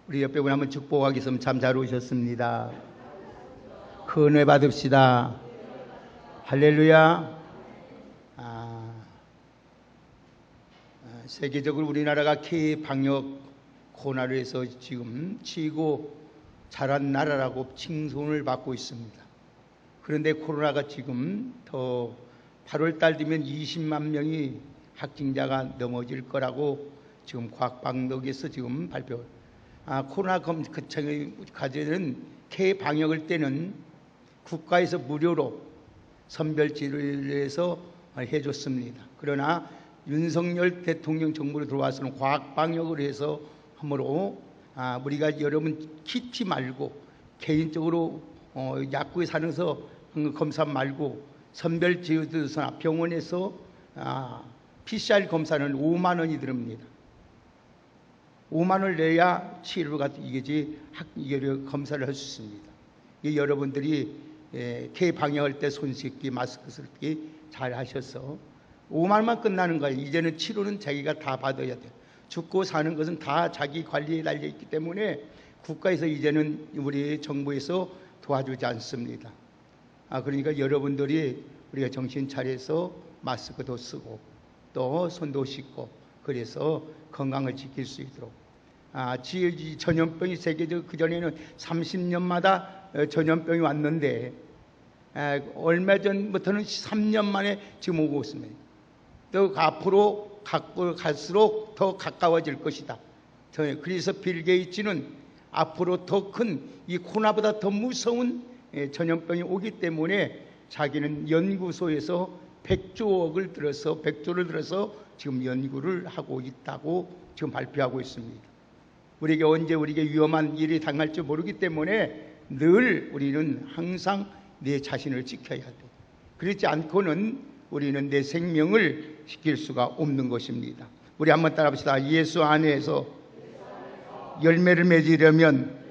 우리 옆에 분 한번 축복하겠습니다. 참 잘 오셨습니다. 큰 은혜 받읍시다. 할렐루야. 세계적으로 우리나라가 방역 코로나로 해서 지금 치고 잘한 나라라고 칭송을 받고 있습니다. 그런데 코로나가 지금 더 8월 달 되면 20만 명이 확진자가 넘어질 거라고 지금 과학방독에서 지금 발표. 코로나 가져는 방역을 때는 국가에서 무료로 선별치료를 해서 해줬습니다. 그러나 윤석열 대통령 정부로 들어와서는 과학방역을 해서 함으로 우리가 여러분 키치 말고 개인적으로 약국에 사면서 검사 말고 선별치료소나 병원에서 PCR 검사는 5만 원이 들습니다. 5만 원을 내야 치료가 이게지 검사를 할 수 있습니다. 여러분들이 방역할 때 손 씻기, 마스크 쓰기 잘 하셔서 5만 원만 끝나는 거예요. 이제는 치료는 자기가 다 받아야 돼요. 죽고 사는 것은 다 자기 관리에 달려 있기 때문에 국가에서 이제는 우리 정부에서 도와주지 않습니다. 그러니까 여러분들이 우리가 정신 차려서 마스크도 쓰고 또 손도 씻고 그래서 건강을 지킬 수 있도록. 전염병이 세계적 그전에는 30년마다 전염병이 왔는데 얼마 전부터는 3년 만에 지금 오고 있습니다. 또 앞으로 갈수록 더 가까워질 것이다. 그래서 빌 게이츠는 앞으로 더 큰 이 코로나보다 더 무서운 전염병이 오기 때문에 자기는 연구소에서 100조를 들어서 지금 연구를 하고 있다고 지금 발표하고 있습니다. 우리에게 언제 우리에게 위험한 일이 당할지 모르기 때문에 늘 우리는 항상 내 자신을 지켜야 돼. 그렇지 않고는 우리는 내 생명을 지킬 수가 없는 것입니다. 우리 한번 따라합시다. 예수 안에서 열매를 맺으려면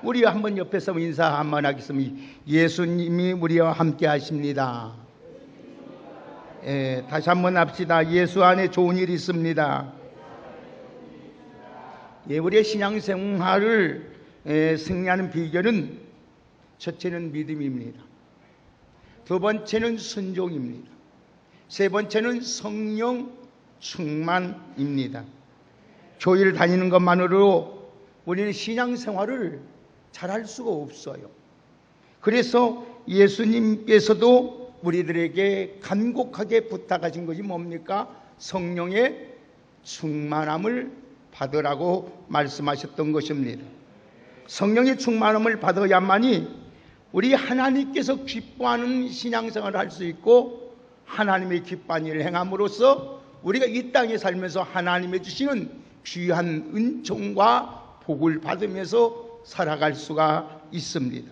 우리 한번 옆에서 인사 한번 하겠습니다. 예수님이 우리와 함께 하십니다. 다시 한번 합시다. 예수 안에 좋은 일이 있습니다. 우리의 신앙생활을 승리하는 비결은 첫째는 믿음입니다. 두 번째는 순종입니다. 세 번째는 성령 충만입니다. 교회를 다니는 것만으로 우리는 신앙생활을 잘할 수가 없어요. 그래서 예수님께서도 우리들에게 간곡하게 부탁하신 것이 뭡니까? 성령의 충만함을 받으라고 말씀하셨던 것입니다. 성령의 충만함을 받아야만이 우리 하나님께서 기뻐하는 신앙생활을 할 수 있고 하나님의 기뻐하는 일을 행함으로써 우리가 이 땅에 살면서 하나님의 주시는 귀한 은총과 복을 받으면서 살아갈 수가 있습니다.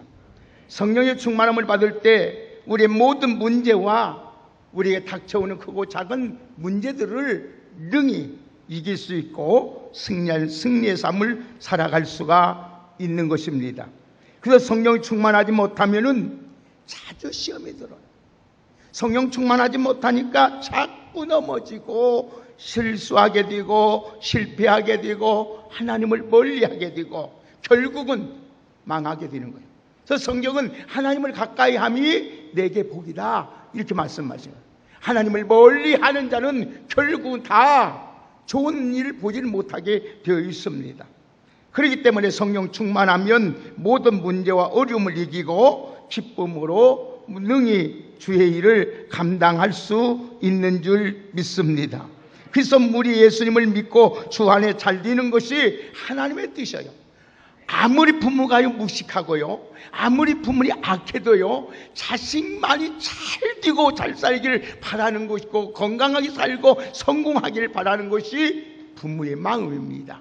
성령의 충만함을 받을 때 우리의 모든 문제와 우리에게 닥쳐오는 크고 작은 문제들을 능히 이길 수 있고 승리의 삶을 살아갈 수가 있는 것입니다. 그래서 성령이 충만하지 못하면은 자주 시험에 들어요. 성령 충만하지 못하니까 자꾸 넘어지고 실수하게 되고 실패하게 되고 하나님을 멀리하게 되고 결국은 망하게 되는 거예요. 그래서 성경은 하나님을 가까이 함이 내게 복이다 이렇게 말씀하셔요. 하나님을 멀리하는 자는 결국은 다 좋은 일을 보지를 못하게 되어 있습니다. 그렇기 때문에 성령 충만하면 모든 문제와 어려움을 이기고 기쁨으로 능히 주의 일을 감당할 수 있는 줄 믿습니다. 그래서 우리 예수님을 믿고 주 안에 잘 되는 것이 하나님의 뜻이에요. 아무리 부모가 무식하고요, 아무리 부모이 악해도요, 자식만이 잘 되고 잘 살기를 바라는 것이고 건강하게 살고 성공하기를 바라는 것이 부모의 마음입니다.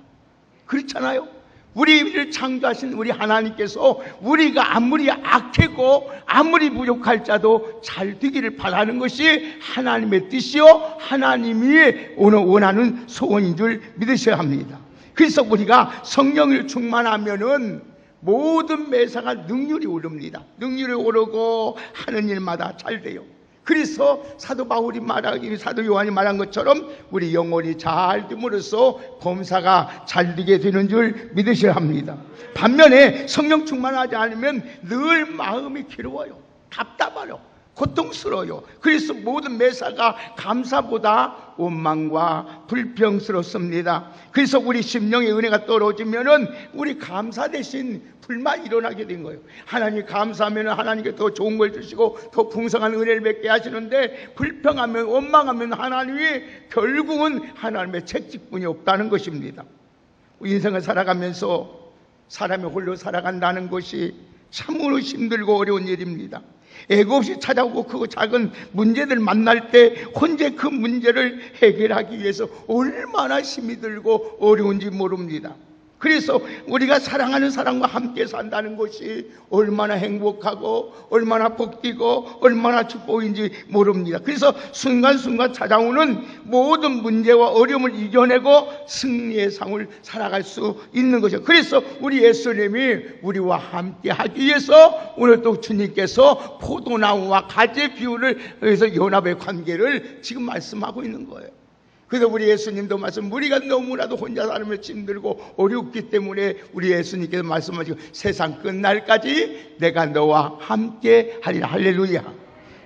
그렇잖아요. 우리를 창조하신 우리 하나님께서 우리가 아무리 악하고 아무리 부족할자도 잘 되기를 바라는 것이 하나님의 뜻이요 하나님이 원하는 소원인 줄 믿으셔야 합니다. 그래서 우리가 성령을 충만하면은 모든 매사가 능률이 오릅니다. 능률이 오르고 하는 일마다 잘 돼요. 그래서 사도 바울이 말하기, 사도 요한이 말한 것처럼 우리 영혼이 잘 됨으로써 범사가 잘 되게 되는 줄 믿으셔야 합니다. 반면에 성령 충만하지 않으면 늘 마음이 괴로워요, 답답해요, 고통스러워요. 그래서 모든 매사가 감사보다 원망과 불평스럽습니다. 그래서 우리 심령의 은혜가 떨어지면은 우리 감사 대신 불만이 일어나게 된 거예요. 하나님 감사하면 하나님께 더 좋은 걸 주시고 더 풍성한 은혜를 뵙게 하시는데, 불평하면, 원망하면 하나님이 결국은 하나님의 책직분이 없다는 것입니다. 인생을 살아가면서 사람이 홀로 살아간다는 것이 참으로 힘들고 어려운 일입니다. 애고 없이 찾아오고 크고 작은 문제들 만날 때 혼자 그 문제를 해결하기 위해서 얼마나 힘이 들고 어려운지 모릅니다. 그래서 우리가 사랑하는 사람과 함께 산다는 것이 얼마나 행복하고 얼마나 복되고 얼마나 축복인지 모릅니다. 그래서 순간순간 찾아오는 모든 문제와 어려움을 이겨내고 승리의 삶을 살아갈 수 있는 것이죠. 그래서 우리 예수님이 우리와 함께 하기 위해서 오늘 또 주님께서 포도나무와 가지의 비유를 해서 연합의 관계를 지금 말씀하고 있는 거예요. 그래서 우리 예수님도 말씀, 우리가 너무나도 혼자 살면 힘들고 어렵기 때문에 우리 예수님께서 말씀하시고 세상 끝날까지 내가 너와 함께 하리라. 할렐루야.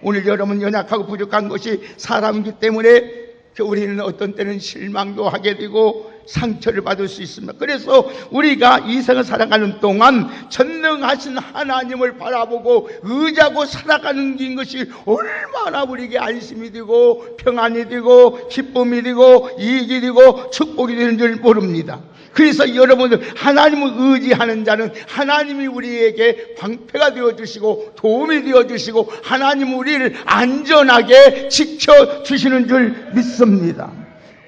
오늘 여러분 연약하고 부족한 것이 사람이기 때문에 우리는 어떤 때는 실망도 하게 되고 상처를 받을 수 있습니다. 그래서 우리가 이 생을 살아가는 동안 전능하신 하나님을 바라보고 의지하고 살아가는 것이 얼마나 우리에게 안심이 되고 평안이 되고 기쁨이 되고 이익이 되고 축복이 되는 줄 모릅니다. 그래서 여러분들, 하나님을 의지하는 자는 하나님이 우리에게 방패가 되어주시고 도움이 되어주시고 하나님 우리를 안전하게 지켜주시는 줄 믿습니다.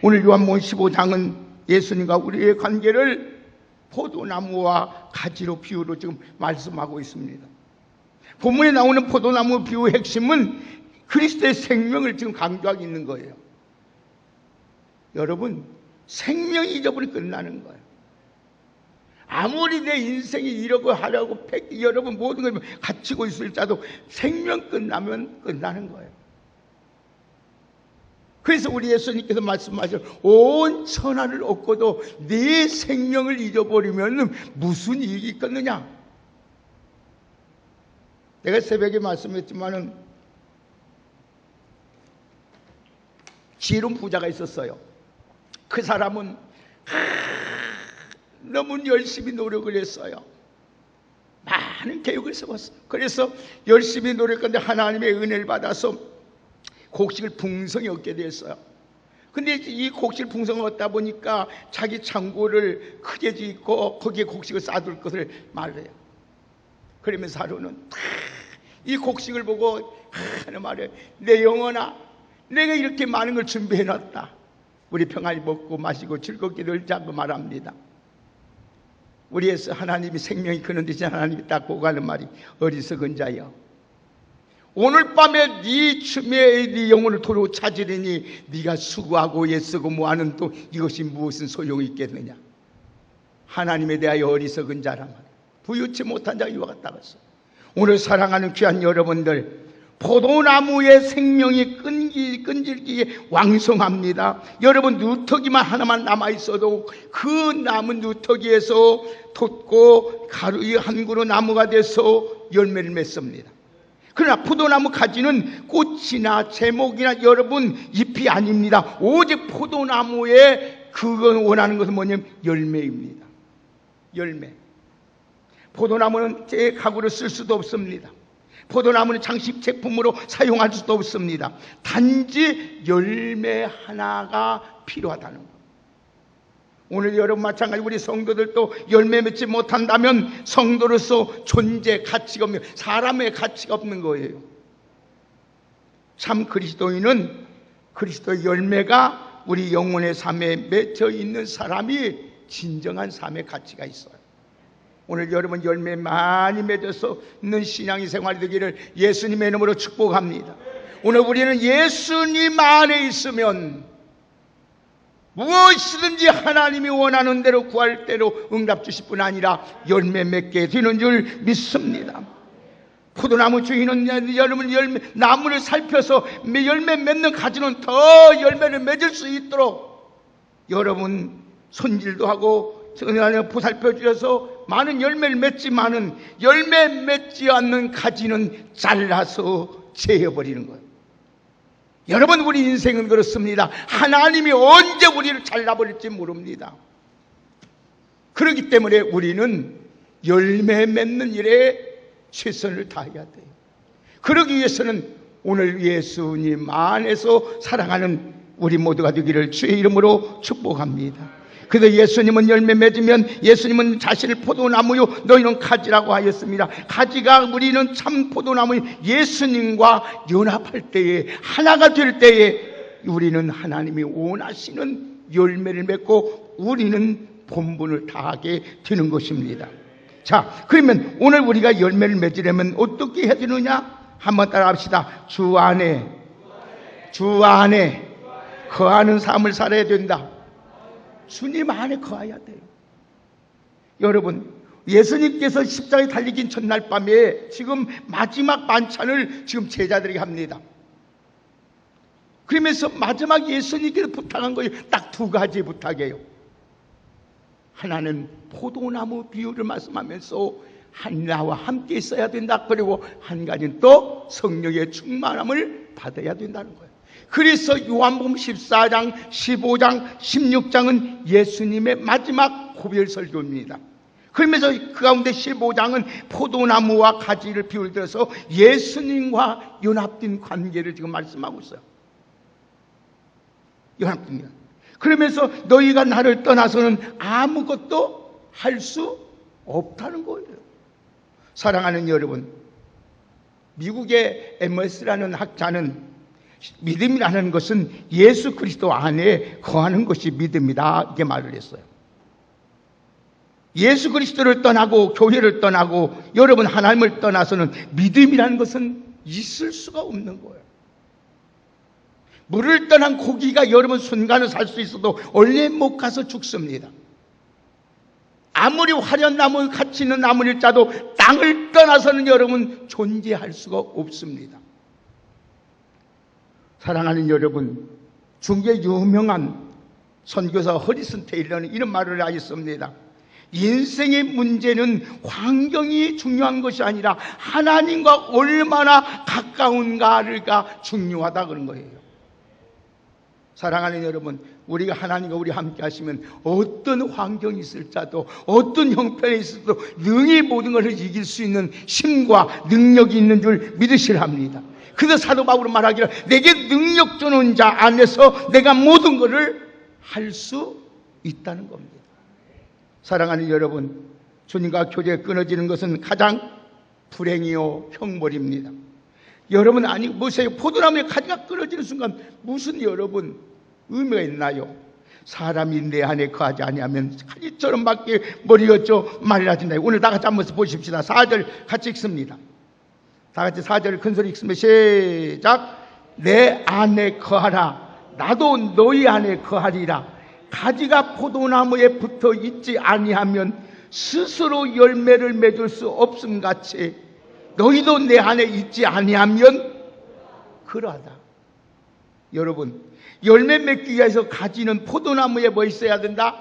오늘 요한복음 15장은 예수님과 우리의 관계를 포도나무와 가지로 비유로 지금 말씀하고 있습니다. 본문에 나오는 포도나무 비유의 핵심은 그리스도의 생명을 지금 강조하고 있는 거예요. 여러분, 생명이 잊어버리면 끝나는 거예요. 아무리 내 인생이 이러고 하려고 여러분 모든 걸 갖추고 있을 자도 생명 끝나면 끝나는 거예요. 그래서 우리 예수님께서 말씀하셔, 온 천하를 얻고도 네 생명을 잊어버리면 무슨 이익이 있겠느냐. 내가 새벽에 말씀했지만은 지혜로운 부자가 있었어요. 그 사람은 너무 열심히 노력을 했어요. 많은 계획을 세웠어요. 그래서 열심히 노력했는데 하나님의 은혜를 받아서 곡식을 풍성히 얻게 됐어요. 근데 이 곡식을 풍성히 얻다 보니까 자기 창고를 크게 짓고 거기에 곡식을 쌓아둘 것을 말해요. 그러면서 하루는 이 곡식을 보고 하는 말이에요. 내 영혼아, 내가 이렇게 많은 걸 준비해놨다. 우리 평안히 먹고 마시고 즐겁게 놀자고 말합니다. 우리에서 하나님이 생명이 크는 대신 하나님이 딱 보고 하는 말이, 어리석은 자여, 오늘 밤에 네 춤에 네 영혼을 도로 찾으리니 네가 수고하고 애쓰고 뭐하는 또 이것이 무엇은 소용이 있겠느냐. 하나님에 대하여 어리석은 자란 말이에요. 부유치 못한 자가 이와 같다고 했어요. 오늘 사랑하는 귀한 여러분들, 포도나무의 생명이 끈질기게 왕성합니다. 여러분, 누터기만 하나만 남아있어도 그 남은 누터기에서 돋고 가루이 한 그루 나무가 돼서 열매를 맺습니다. 그러나 포도나무 가지는 꽃이나 제목이나 여러분 잎이 아닙니다. 오직 포도나무에 그건 원하는 것은 뭐냐면 열매입니다. 열매. 포도나무는 제 가구를 쓸 수도 없습니다. 포도나무는 장식 제품으로 사용할 수도 없습니다. 단지 열매 하나가 필요하다는 것. 오늘 여러분 마찬가지 우리 성도들도 열매 맺지 못한다면 성도로서 존재 가치가 없는, 사람의 가치가 없는 거예요. 참 그리스도인은 그리스도의 열매가 우리 영혼의 삶에 맺혀 있는 사람이 진정한 삶의 가치가 있어요. 오늘 여러분 열매 많이 맺어서 있는 신앙의 생활이 되기를 예수님의 이름으로 축복합니다. 오늘 우리는 예수님 안에 있으면 무엇이든지 하나님이 원하는 대로 구할 대로 응답 주실 뿐 아니라 열매 맺게 되는 줄 믿습니다. 포도나무 주인은 여러분 나무를 살펴서 열매 맺는 가지는 더 열매를 맺을 수 있도록 여러분 손질도 하고 보살펴 주셔서 많은 열매를 맺지만은 열매 맺지 않는 가지는 잘라서 제어버리는 거예요. 여러분, 우리 인생은 그렇습니다. 하나님이 언제 우리를 잘라버릴지 모릅니다. 그렇기 때문에 우리는 열매 맺는 일에 최선을 다해야 돼요. 그러기 위해서는 오늘 예수님 안에서 사랑하는 우리 모두가 되기를 주의 이름으로 축복합니다. 그래서 예수님은 열매 맺으면 예수님은 자신을 포도나무요 너희는 가지라고 하였습니다. 가지가 우리는 참 포도나무 예수님과 연합할 때에 하나가 될 때에 우리는 하나님이 원하시는 열매를 맺고 우리는 본분을 다하게 되는 것입니다. 자, 그러면 오늘 우리가 열매를 맺으려면 어떻게 해야 되느냐? 한번 따라 합시다. 주 안에 거하는 삶을 살아야 된다. 주님 안에 거해야 돼요. 여러분, 예수님께서 십자가에 달리긴 첫날 밤에 지금 마지막 만찬을 지금 제자들에게 합니다. 그러면서 마지막 예수님께서 부탁한 거예요. 딱 두 가지 부탁이에요. 하나는 포도나무 비유를 말씀하면서 나와 함께 있어야 된다. 그리고 한 가지는 또 성령의 충만함을 받아야 된다는 거예요. 그래서 요한복음 14장, 15장, 16장은 예수님의 마지막 고별 설교입니다. 그러면서 그 가운데 15장은 포도나무와 가지를 비유를 들어서 예수님과 연합된 관계를 지금 말씀하고 있어요. 연합됩니다. 그러면서 너희가 나를 떠나서는 아무것도 할 수 없다는 거예요. 사랑하는 여러분, 미국의 MS라는 학자는 믿음이라는 것은 예수 그리스도 안에 거하는 것이 믿음이다, 이렇게 말을 했어요. 예수 그리스도를 떠나고 교회를 떠나고 여러분 하나님을 떠나서는 믿음이라는 것은 있을 수가 없는 거예요. 물을 떠난 고기가 여러분 순간을 살 수 있어도 얼른 못 가서 죽습니다. 아무리 화려한 나무 가치 있는 나무일자도 땅을 떠나서는 여러분 존재할 수가 없습니다. 사랑하는 여러분, 중국의 유명한 선교사 허리슨 테일러는 이런 말을 하였습니다. 인생의 문제는 환경이 중요한 것이 아니라 하나님과 얼마나 가까운가가 중요하다 그런 거예요. 사랑하는 여러분, 우리가 하나님과 우리 함께 하시면 어떤 환경이 있을지라도 어떤 형편이 있어도 능히 모든 것을 이길 수 있는 힘과 능력이 있는 줄 믿으시라 합니다. 그래서 사도 바울은 말하기를 내게 능력 주는 자 안에서 내가 모든 것을 할 수 있다는 겁니다. 사랑하는 여러분, 주님과 교제가 끊어지는 것은 가장 불행이요 형벌입니다. 여러분, 아니 보세요. 포도나무의 가지가 끊어지는 순간 무슨 여러분 의미가 있나요? 사람이 내 안에 거하지 아니하면 가지처럼 밖에 머리였죠 말이라 진다. 오늘 다 같이 한번 보십시다. 4절 같이 읽습니다. 다 같이 4절 큰소리 읽습니다. 시작. 내 안에 거하라. 나도 너희 안에 거하리라. 가지가 포도나무에 붙어 있지 아니하면 스스로 열매를 맺을 수 없음같이 너희도 내 안에 있지 아니하면 그러하다. 여러분, 열매 맺기 위해서 가지는 포도나무에 뭐 있어야 된다?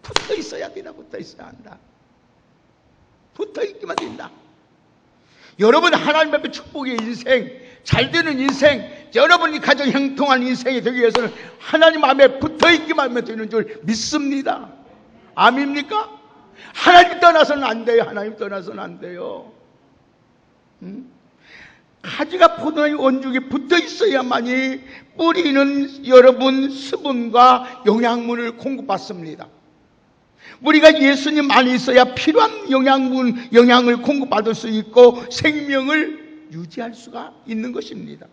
붙어 있어야 된다. 붙어 있어야 한다. 붙어 있기만 된다. 여러분, 하나님 앞에 축복의 인생, 잘되는 인생, 여러분이 가장 형통한 인생이 되기 위해서는 하나님 앞에 붙어 있기만 하면 되는 줄 믿습니다. 아멘입니까? 하나님 떠나서는 안 돼요. 하나님 떠나서는 안 돼요. 가지가 포도나무 원죽에 붙어 있어야만이 뿌리는 여러분 수분과 영양분을 공급받습니다. 우리가 예수님 안에 있어야 필요한 영양을 공급받을 수 있고 생명을 유지할 수가 있는 것입니다.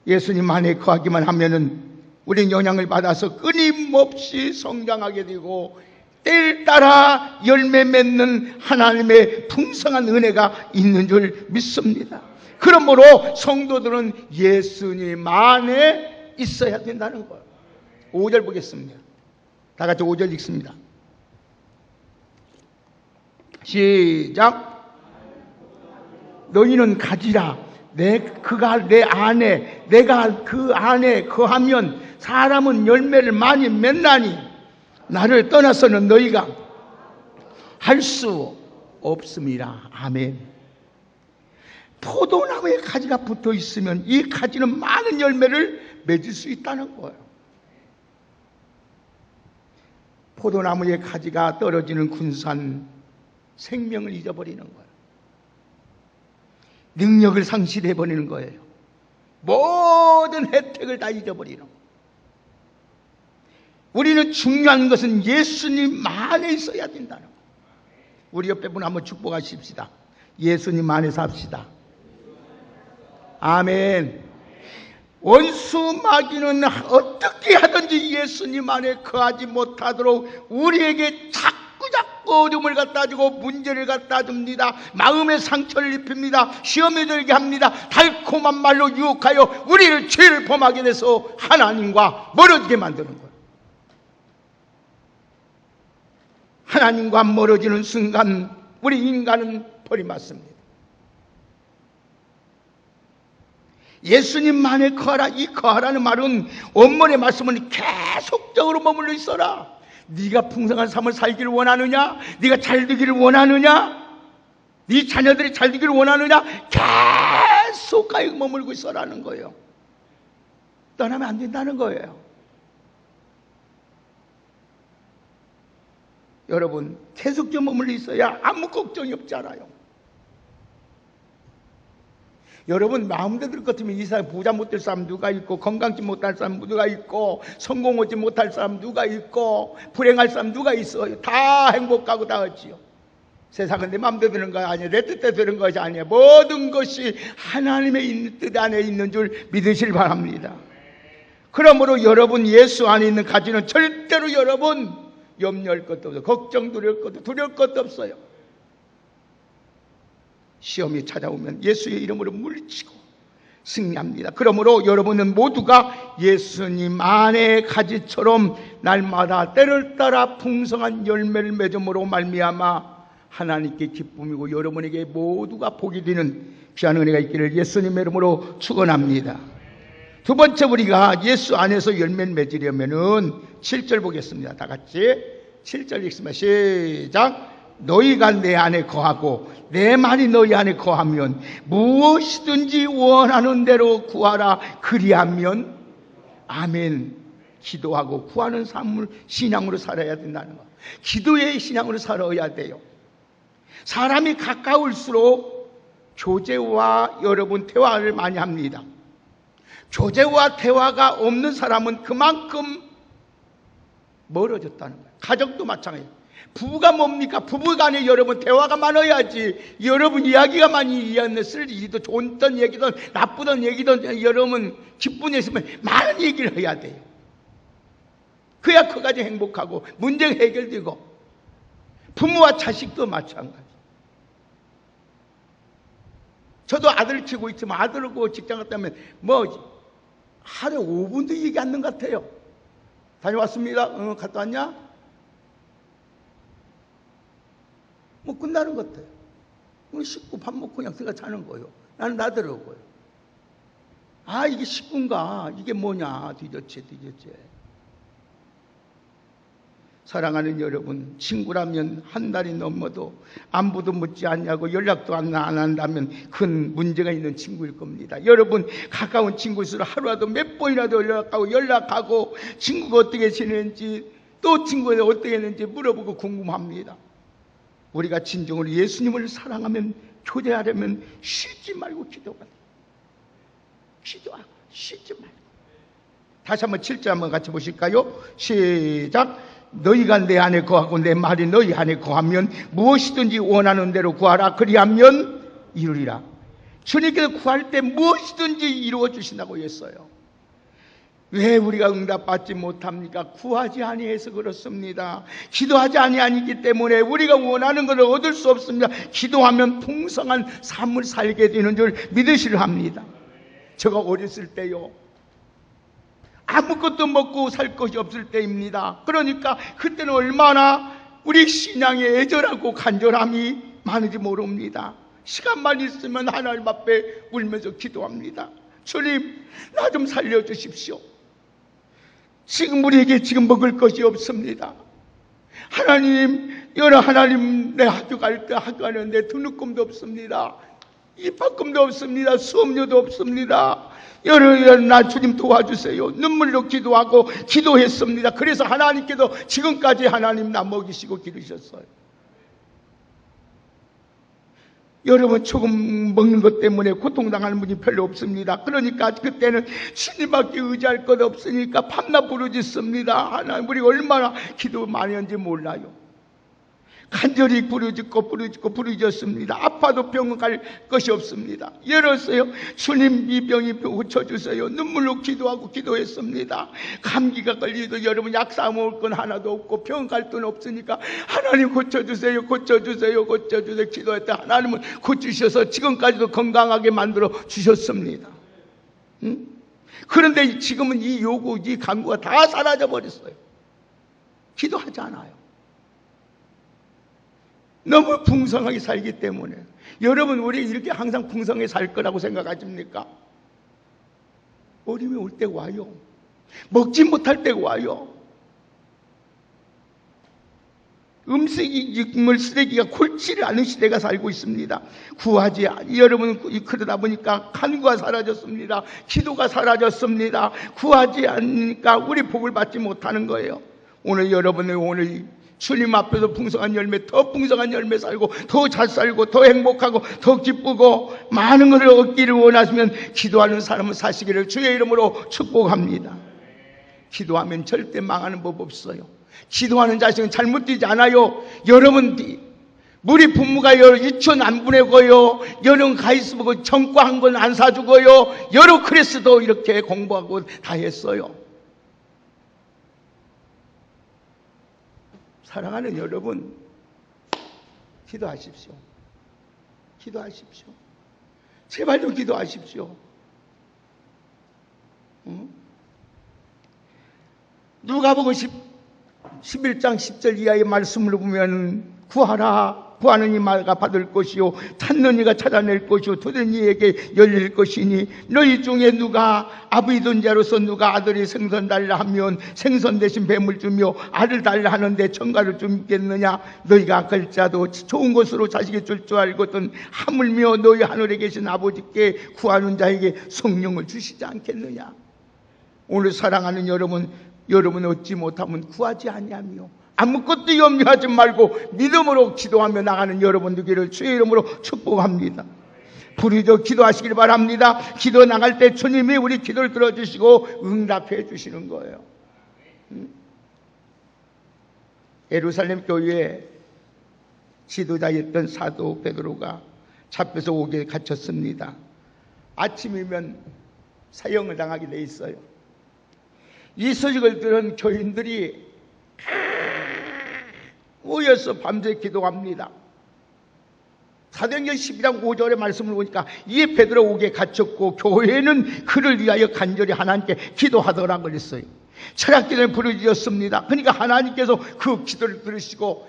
예수님 안에 거하기만 하면은 우리는 영향을 받아서 끊임없이 성장하게 되고 때를 따라 열매 맺는 하나님의 풍성한 은혜가 있는 줄 믿습니다. 그러므로 성도들은 예수님 안에 있어야 된다는 거예요. 5절 보겠습니다. 다 같이 5절 읽습니다. 시작. 너희는 가지라. 그가 내 안에, 내가 그 안에 거하면 사람은 열매를 많이 맺나니 나를 떠나서는 너희가 할 수 없습니다. 아멘. 포도나무에 가지가 붙어 있으면 이 가지는 많은 열매를 맺을 수 있다는 거예요. 포도나무에 가지가 떨어지는 군산 생명을 잊어버리는 거예요. 능력을 상실해버리는 거예요. 모든 혜택을 다 잊어버리는 거예요. 우리는 중요한 것은 예수님 안에 있어야 된다는 거예요. 우리 옆에 분 한번 축복하십시다. 예수님 안에 삽시다. 아멘. 원수 마귀는 어떻게 하든지 예수님 안에 거하지 못하도록 우리에게 자꾸 어려움을 갖다 주고 문제를 갖다 줍니다. 마음의 상처를 입힙니다. 시험에 들게 합니다. 달콤한 말로 유혹하여 우리를 죄를 범하게 돼서 하나님과 멀어지게 만드는 거예요. 하나님과 멀어지는 순간 우리 인간은 버림받습니다. 예수님만에 거하라. 이 거하라는 말은 원문의 말씀은 계속적으로 머물러 있어라. 네가 풍성한 삶을 살기를 원하느냐? 네가 잘 되기를 원하느냐? 네 자녀들이 잘 되기를 원하느냐? 계속 가에 머물고 있어라는 거예요. 떠나면 안 된다는 거예요. 여러분, 계속 좀 머물러 있어야 아무 걱정이 없지 않아요. 여러분, 마음대로 들 것 같으면 이 사람 부자 못 될 사람 누가 있고, 건강지 못할 사람 누가 있고, 성공하지 못할 사람 누가 있고, 불행할 사람 누가 있어요. 다 행복하고 다 하지요. 세상은 내 마음대로 되는 거 아니에요. 내 뜻대로 되는 것이 아니에요. 모든 것이 하나님의 뜻 안에 있는 줄 믿으실 바랍니다. 그러므로 여러분 예수 안에 있는 가지는 절대로 여러분 염려할 것도 없어요. 걱정 두려울 것도 없어요. 시험이 찾아오면 예수의 이름으로 물리치고 승리합니다. 그러므로 여러분은 모두가 예수님 안에 가지처럼 날마다 때를 따라 풍성한 열매를 맺음으로 말미암아 하나님께 기쁨이고 여러분에게 모두가 복이 되는 귀한 은혜가 있기를 예수님의 이름으로 축원합니다. 두 번째, 우리가 예수 안에서 열매를 맺으려면은 7절 보겠습니다. 다 같이 7절 읽습니다. 시작. 너희가 내 안에 거하고 내 말이 너희 안에 거하면 무엇이든지 원하는 대로 구하라. 그리하면 아멘. 기도하고 구하는 삶을 신앙으로 살아야 된다는 거. 기도의 신앙으로 살아야 돼요. 사람이 가까울수록 교제와 여러분 대화를 많이 합니다. 교제와 대화가 없는 사람은 그만큼 멀어졌다는 거예요. 가정도 마찬가지예요. 부부가 뭡니까? 부부간에 여러분 대화가 많아야지. 여러분 이야기가 많이 이야기했을 일도 좋던 얘기든 나쁘던 얘기든 여러분 기쁜 일 있으면 많은 얘기를 해야 돼요. 그래야 그 가정 행복하고 문제가 해결되고. 부모와 자식도 마찬가지. 저도 아들 키우고 있지만 아들하고 직장 갔다 오면 뭐 하루에 5분도 얘기 안 하는 것 같아요. 다녀왔습니다. 갔다 왔냐? 뭐 끝나는 것 같아요. 씻고 밥 먹고 그냥 들어가 자는 거예요. 나는 나더라고요. 아, 이게 식구인가? 이게 뭐냐? 뒤졌지. 사랑하는 여러분, 친구라면 한 달이 넘어도 안부도 묻지 않냐고 연락도 안 한다면 큰 문제가 있는 친구일 겁니다. 여러분, 가까운 친구일수록 하루라도 몇 번이라도 연락하고 친구가 어떻게 지내는지 또 친구가 어떻게 했는지 물어보고 궁금합니다. 우리가 진정으로 예수님을 사랑하면 교제하려면 쉬지 말고 기도가 돼요. 기도하고 쉬지 말고. 다시 한번 7절 한번 같이 보실까요? 시작. 너희가 내 안에 거하고 내 말이 너희 안에 거하면 무엇이든지 원하는 대로 구하라. 그리하면 이루리라. 주님께서 구할 때 무엇이든지 이루어 주신다고 했어요. 왜 우리가 응답받지 못합니까? 구하지 아니해서 그렇습니다. 기도하지 아니하기 때문에 우리가 원하는 것을 얻을 수 없습니다. 기도하면 풍성한 삶을 살게 되는 줄 믿으시려 합니다. 제가 어렸을 때요, 아무것도 먹고 살 것이 없을 때입니다. 그러니까 그때는 얼마나 우리 신앙에 애절하고 간절함이 많은지 모릅니다. 시간만 있으면 하나님 앞에 울면서 기도합니다. 주님, 나 좀 살려주십시오. 지금 우리에게 지금 먹을 것이 없습니다. 하나님, 여러 하나님, 내 학교 갈 때 학교 가는데 등록금도 없습니다. 입학금도 없습니다. 수업료도 없습니다. 여러 나 주님 도와주세요. 눈물로 기도하고 기도했습니다. 그래서 하나님께서 지금까지 하나님 나 먹이시고 기르셨어요. 여러분, 조금 먹는 것 때문에 고통당하는 분이 별로 없습니다. 그러니까 그때는 주님밖에 의지할 것 없으니까 밤낮 부르짖습니다. 하나님, 우리 얼마나 기도 많이 했는지 몰라요. 간절히 부르짖었습니다. 아파도 병원 갈 것이 없습니다. 열었어요. 주님, 이 병이 고쳐주세요. 눈물로 기도하고 기도했습니다. 감기가 걸리도 여러분 약 사 먹을 건 하나도 없고 병원 갈 돈 없으니까 하나님 고쳐주세요. 고쳐주세요. 고쳐주세요. 기도했다. 하나님은 고치셔서 지금까지도 건강하게 만들어 주셨습니다. 응? 그런데 지금은 이 요구, 이 간구가 다 사라져 버렸어요. 기도하지 않아요. 너무 풍성하게 살기 때문에. 여러분, 우리 이렇게 항상 풍성하게 살 거라고 생각하십니까? 어려움이 올 때 와요. 먹지 못할 때 와요. 음식물 쓰레기가 골치를 않은 시대가 살고 있습니다. 구하지, 여러분, 그러다 보니까 간구가 사라졌습니다. 기도가 사라졌습니다. 구하지 않으니까 우리 복을 받지 못하는 거예요. 오늘 여러분의 오늘 주님 앞에서 풍성한 열매, 더 풍성한 열매 살고, 더 잘 살고, 더 행복하고, 더 기쁘고, 많은 것을 얻기를 원하시면 기도하는 사람은 사시기를 주의 이름으로 축복합니다. 기도하면 절대 망하는 법 없어요. 기도하는 자식은 잘못되지 않아요. 여러분, 우리 부모가 유치원 안 보내고요, 여름 가이스버그 전과 한 권 안 사주고요, 여러 클래스도 이렇게 공부하고 다 했어요. 사랑하는 여러분, 기도하십시오. 기도하십시오. 제발 좀 기도하십시오. 누가복음 11장 10절 이하의 말씀을 보면 구하라, 구하는 이마가 받을 것이요 찾는 이가 찾아낼 것이요 두드리는 이에게 열릴 것이니 너희 중에 누가 아비든 자로서 누가 아들이 생선 달라 하면 생선 대신 뱀을 주며 알을 달라 하는데 청가를 주겠느냐? 너희가 글자도 좋은 것으로 자식이 줄 줄 알거든 하물며 너희 하늘에 계신 아버지께 구하는 자에게 성령을 주시지 않겠느냐? 오늘 사랑하는 여러분, 여러분 얻지 못하면 구하지 아니하며 아무것도 염려하지 말고 믿음으로 기도하며 나가는 여러분 되기를 주의 이름으로 축복합니다. 부르짖어 기도하시길 바랍니다. 기도 나갈 때 주님이 우리 기도를 들어주시고 응답해 주시는 거예요. 예루살렘 교회에 지도자였던 사도 베드로가 잡혀서 옥에 갇혔습니다. 아침이면 사형을 당하게 돼 있어요. 이 소식을 들은 교인들이 모여서 밤새 기도합니다. 사도행전 12장 5절의 말씀을 보니까 이 베드로 옥에 갇혔고 교회는 그를 위하여 간절히 하나님께 기도하더라 그랬어요. 철학기를 부르짖었습니다. 그러니까 하나님께서 그 기도를 들으시고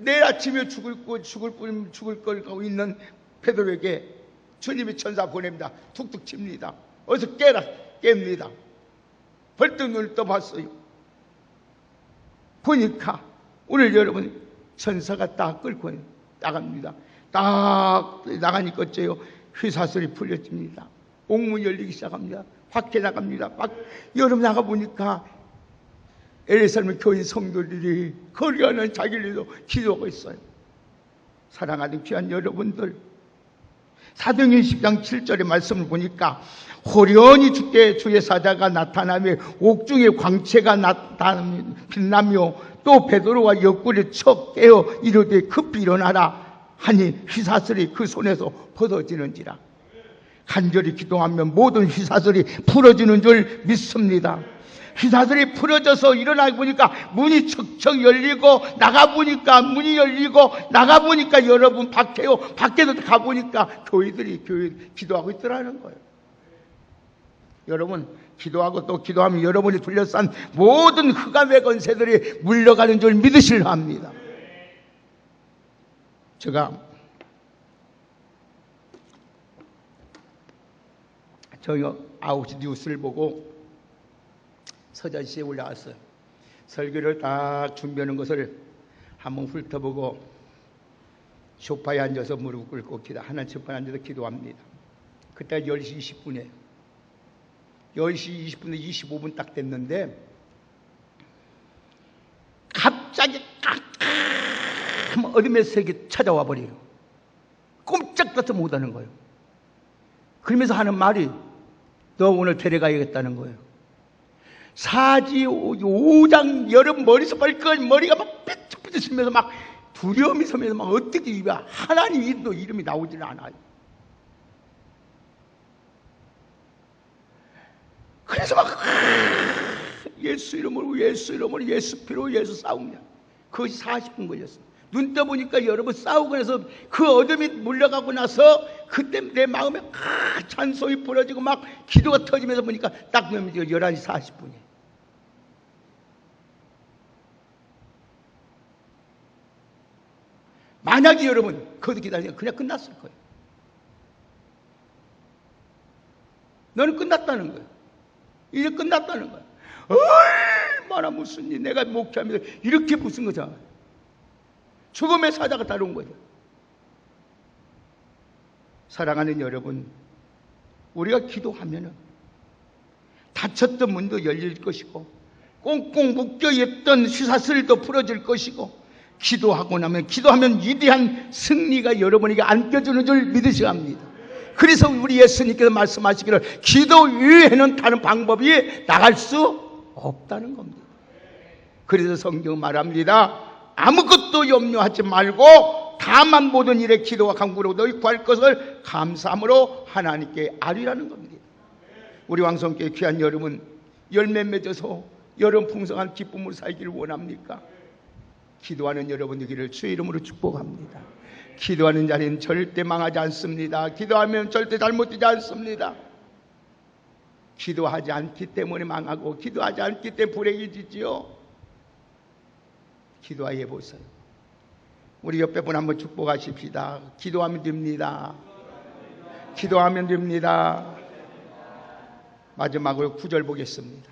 내일 아침에 죽을 걸 있는 베드로에게 주님이 천사 보냅니다. 툭툭 칩니다. 어서 깨라, 깹니다. 벌떡 눈을 떠봤어요. 보니까 오늘 여러분 천사가 딱 끌고 나갑니다. 딱 나가니까 어째요? 휘사슬이 풀려집니다. 옥문이 열리기 시작합니다. 밖에 나갑니다. 여러분 나가보니까 예루살렘 교인 성도들이 거리가는 자기를 위해서 기도하고 있어요. 사랑하는 귀한 여러분들, 사도행전 10장 7절의 말씀을 보니까 호련히 주께 주의 사자가 나타나며 옥중에 광채가 빛나며 또 베드로와 옆구리를 척 깨어 이르되 급히 일어나라 하니 휘사슬이 그 손에서 벗어지는지라. 간절히 기도하면 모든 휘사슬이 풀어지는 줄 믿습니다. 휘사슬이 풀어져서 일어나 보니까 문이 척척 열리고 나가보니까 문이 열리고 나가보니까 여러분 밖에도 가보니까 교회들이 기도하고 있더라는 거예요. 여러분 기도하고 또 기도하면 여러분이 둘러싼 모든 흑암의 권세들이 물러가는 줄 믿으시려 합니다. 제가 저희 9시 뉴스를 보고 서자시에 올라왔어요. 설교를 딱 준비하는 것을 한번 훑어보고 소파에 앉아서 무릎 꿇고 하나님 소파에 앉아서 기도합니다. 그때 10시 20분에 10시 20분에 25분 딱 됐는데 갑자기 어둠의 세계 찾아와 버려요. 꼼짝도 못하는 거예요. 그러면서 하는 말이 너 오늘 데려가야겠다는 거예요. 사지 5장 여름 머리에서 발끝 머리가 막 삐쩍삐쩍 쓰면서 막 두려움이 서면서 막 어떻게 하나님 이름이 나오질 않아요. 그래서 막 예수 이름으로 예수 피로 예수 싸움이야. 그것이 40분 걸렸어요. 눈 떠보니까 여러분 싸우고 나서 그 어둠이 물러가고 나서 그때 내 마음에 찬송이 부러지고 막 기도가 터지면서 보니까 딱 보면 11시 40분이에요. 만약에 여러분 거기서 기다리면 그냥 끝났을 거예요. 너는 끝났다는 거예요. 이제 끝났다는 거예요. 얼마나 무슨 일, 내가 목회하면서 이렇게 무슨 거잖아. 죽음의 사자가 따라온 거죠. 사랑하는 여러분, 우리가 기도하면은 닫혔던 문도 열릴 것이고 꽁꽁 묶여있던 쇠사슬도 풀어질 것이고 기도하면 위대한 승리가 여러분에게 안겨주는 줄 믿으셔야 합니다. 그래서 우리 예수님께서 말씀하시기를 기도 위에는 다른 방법이 나갈 수 없다는 겁니다. 그래서 성경 말합니다. 아무것도 염려하지 말고 다만 모든 일에 기도와 간구로 너희 구할 것을 감사함으로 하나님께 아뢰라는 겁니다. 우리 왕성교회 귀한 여러분, 열매 맺어서 여름 풍성한 기쁨으로 살기를 원합니까? 기도하는 여러분 되기를 주의 이름으로 축복합니다. 기도하는 자는 절대 망하지 않습니다. 기도하면 절대 잘못되지 않습니다. 기도하지 않기 때문에 망하고 기도하지 않기 때문에 불행해지지요. 기도해 보세요. 우리 옆에 분 한번 축복하십시다. 기도하면 됩니다. 기도하면 됩니다. 마지막으로 9절 보겠습니다.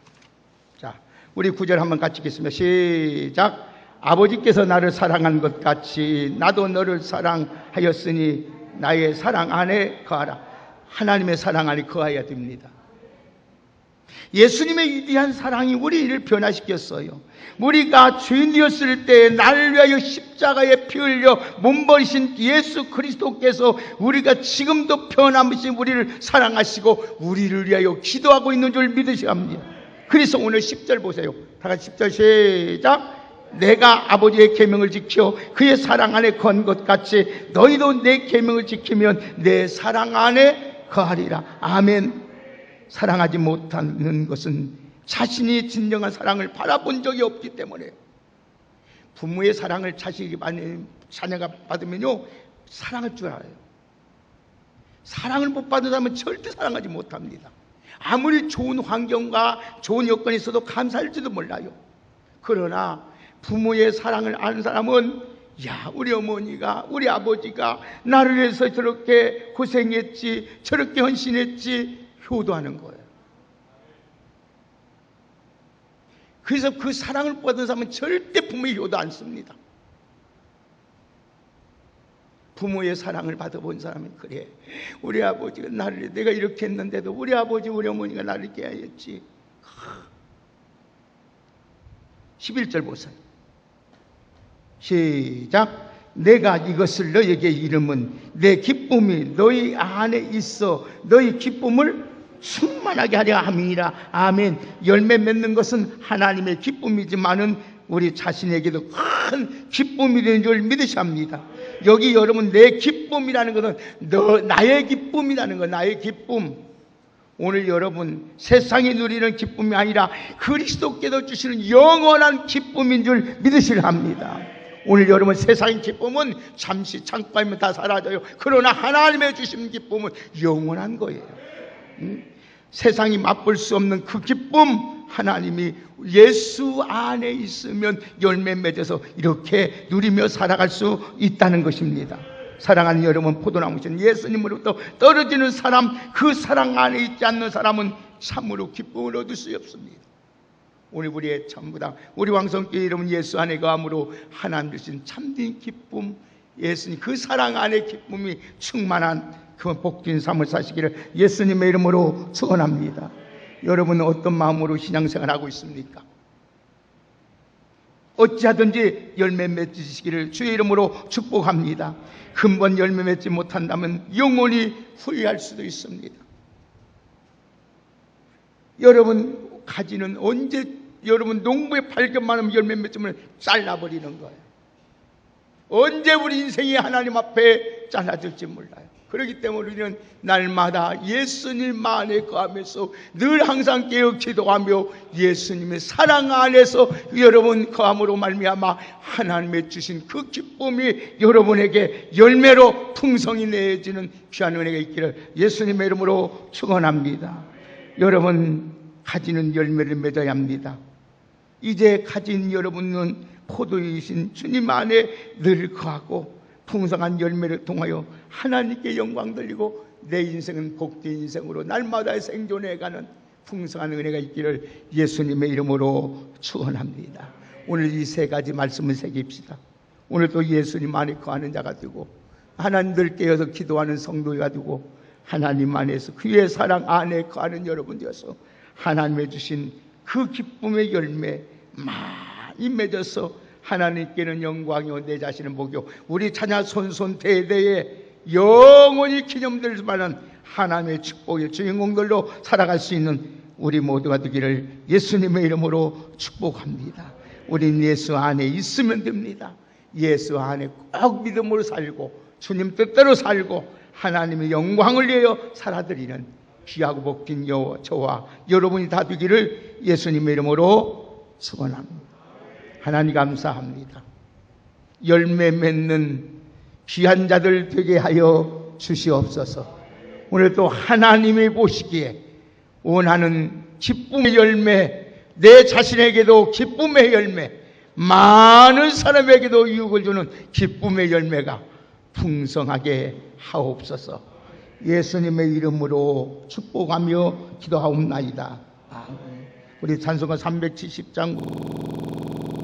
자, 우리 9절 한번 같이 읽겠습니다. 시작. 아버지께서 나를 사랑한 것 같이 나도 너를 사랑하였으니 나의 사랑 안에 거하라. 하나님의 사랑 안에 거해야 됩니다. 예수님의 위대한 사랑이 우리를 변화시켰어요. 우리가 죄인이었을 때 나를 위하여 십자가에 피 흘려 몸버리신 예수 그리스도께서 우리가 지금도 변함없이 우리를 사랑하시고 우리를 위하여 기도하고 있는 줄 믿으셔야 합니다. 그래서 오늘 10절 보세요. 다 같이 10절 시작. 내가 아버지의 계명을 지켜 그의 사랑 안에 건 것 같이 너희도 내 계명을 지키면 내 사랑 안에 거하리라. 아멘. 사랑하지 못하는 것은 자신이 진정한 사랑을 바라본 적이 없기 때문에 부모의 사랑을 자녀가 받으면요 사랑할 줄 알아요. 사랑을 못 받은 사람은 절대 사랑하지 못합니다. 아무리 좋은 환경과 좋은 여건이 있어도 감사할지도 몰라요. 그러나 부모의 사랑을 아는 사람은 야, 우리 어머니가 우리 아버지가 나를 위해서 저렇게 고생했지, 저렇게 헌신했지 효도하는 거예요. 그래서 그 사랑을 받은 사람은 절대 부모의 효도 안 씁니다. 부모의 사랑을 받아본 사람은 그래, 우리 아버지가 나를, 내가 이렇게 했는데도 우리 아버지 우리 어머니가 나를 이렇게 하였지. 11절 보세요. 시작. 내가 이것을 너에게 이름은 내 기쁨이 너희 안에 있어 너희 기쁨을 충만하게 하려 함이니라. 아멘. 열매 맺는 것은 하나님의 기쁨이지만은 우리 자신에게도 큰 기쁨이 되는 줄 믿으셔야 합니다. 여기 여러분 내 기쁨이라는 것은 나의 기쁨이라는 거, 나의 기쁨. 오늘 여러분 세상이 누리는 기쁨이 아니라 그리스도께서 주시는 영원한 기쁨인 줄 믿으시려 합니다. 오늘 여러분 세상의 기쁨은 잠시 잠깐이면 다 사라져요. 그러나 하나님의 주신 기쁨은 영원한 거예요. 세상이 맛볼 수 없는 그 기쁨, 하나님이 예수 안에 있으면 열매 맺어서 이렇게 누리며 살아갈 수 있다는 것입니다. 사랑하는 여러분, 포도나무신 예수님으로부터 떨어지는 사람, 그 사랑 안에 있지 않는 사람은 참으로 기쁨을 얻을 수 없습니다. 오늘 우리의 전부 다 우리 왕성교회 여러분, 예수 안에 거함으로 하나님 주신 참된 기쁨, 예수님 그 사랑 안에 기쁨이 충만한 그 복된 삶을 사시기를 예수님의 이름으로 축원합니다. 여러분은 어떤 마음으로 신앙생활하고 있습니까? 어찌하든지 열매 맺으시기를 주의 이름으로 축복합니다. 근본 열매 맺지 못한다면 영원히 후회할 수도 있습니다. 여러분 가지는 언제 여러분 농부에 발견만 하면 열매 맺으면 잘라버리는 거예요. 언제 우리 인생이 하나님 앞에 잘라질지 몰라요. 그렇기 때문에 우리는 날마다 예수님 안에 거하면서 늘 항상 깨어 기도하며 예수님의 사랑 안에서 여러분 거함으로 말미암아 하나님의 주신 그 기쁨이 여러분에게 열매로 풍성히 내어지는 귀한 은혜가 있기를 예수님의 이름으로 축원합니다. 여러분 가지는 열매를 맺어야 합니다. 이제 가진 여러분은 포도이신 주님 안에 늘 거하고 풍성한 열매를 통하여 하나님께 영광 돌리고 내 인생은 복된 인생으로 날마다 생존해가는 풍성한 은혜가 있기를 예수님의 이름으로 축원합니다. 오늘 이 세 가지 말씀을 새깁시다. 오늘도 예수님 안에 거하는 자가 되고 하나님들 깨어서 기도하는 성도가 되고 하나님 안에서 그의 사랑 안에 거하는 여러분 되어서 하나님의 주신 그 기쁨의 열매 많이 맺어서 하나님께는 영광이요 내 자신은 복이요 우리 자녀 손손 대대에 영원히 기념될 만한 하나님의 축복의 주인공들로 살아갈 수 있는 우리 모두가 되기를 예수님의 이름으로 축복합니다. 우린 예수 안에 있으면 됩니다. 예수 안에 꼭 믿음으로 살고 주님 뜻대로 살고 하나님의 영광을 위하여 살아드리는 귀하고 복된 저와 여러분이 다 되기를 예수님의 이름으로 축원합니다. 하나님 감사합니다. 열매 맺는 귀한 자들 되게 하여 주시옵소서. 오늘 또 하나님이 보시기에 원하는 기쁨의 열매, 내 자신에게도 기쁨의 열매, 많은 사람에게도 유익을 주는 기쁨의 열매가 풍성하게 하옵소서. 예수님의 이름으로 축복하며 기도하옵나이다. 우리 찬송가 370장